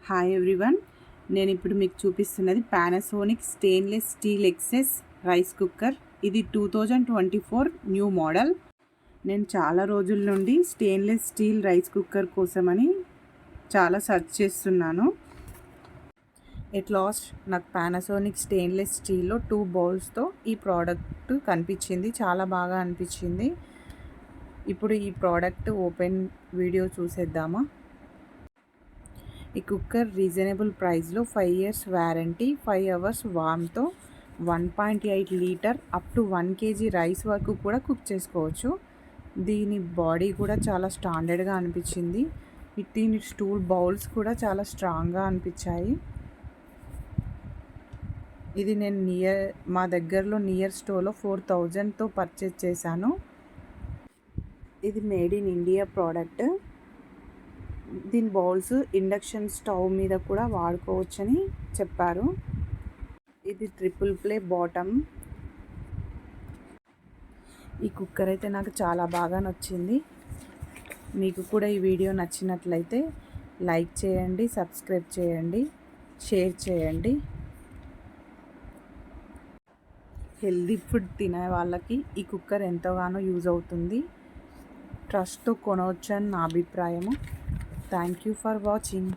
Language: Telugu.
హాయ్ ఎవ్రీవన్, నేను ఇప్పుడు మీకు చూపిస్తున్నది Panasonic stainless steel excess rice cooker. ఇది 2024 న్యూ మోడల్. నేను చాలా రోజుల నుండి స్టెయిన్లెస్ స్టీల్ రైస్ కుక్కర్ కోసమని చాలా సెర్చ్ చేస్తున్నాను. ఎట్ లాస్ట్ నాకు పానాసోనిక్ స్టెయిన్లెస్ స్టీల్లో 2 బౌల్స్తో ఈ ప్రోడక్ట్ కనిపించింది. చాలా బాగా అనిపించింది. ఇప్పుడు ఈ ప్రోడక్ట్ ఓపెన్ వీడియో చూసేద్దామా. ఈ కుక్కర్ రీజనబుల్ ప్రైస్లో 5 years warranty, 5 hours వామ్తో 1.8 litre up to 1 kg rice వరకు కూడా కుక్ చేసుకోవచ్చు. దీని బాడీ కూడా చాలా స్టాండర్డ్గా అనిపించింది. దీని స్టూల్ బౌల్స్ కూడా చాలా స్ట్రాంగ్గా అనిపించాయి. ఇది నేను మా దగ్గరలో నియర్ స్టోర్లో 4000తో పర్చేజ్ చేశాను. ఇది మేడ్ ఇన్ ఇండియా ప్రోడక్ట్. దీని బౌల్స్ ఇండక్షన్ స్టవ్ మీద కూడా వాడుకోవచ్చని చెప్పారు. ఇది ట్రిపుల్ ప్లే బాటమ్. ఈ కుక్కర్ అయితే నాకు చాలా బాగా నచ్చింది. మీకు కూడా ఈ వీడియో నచ్చినట్లయితే లైక్ చేయండి, సబ్స్క్రైబ్ చేయండి, షేర్ చేయండి. హెల్దీ ఫుడ్ తినే వాళ్ళకి ఈ కుక్కర్ ఎంతగానో యూజ్ అవుతుంది. ట్రస్ట్తో కొనవచ్చని నా అభిప్రాయము. Thank you for watching.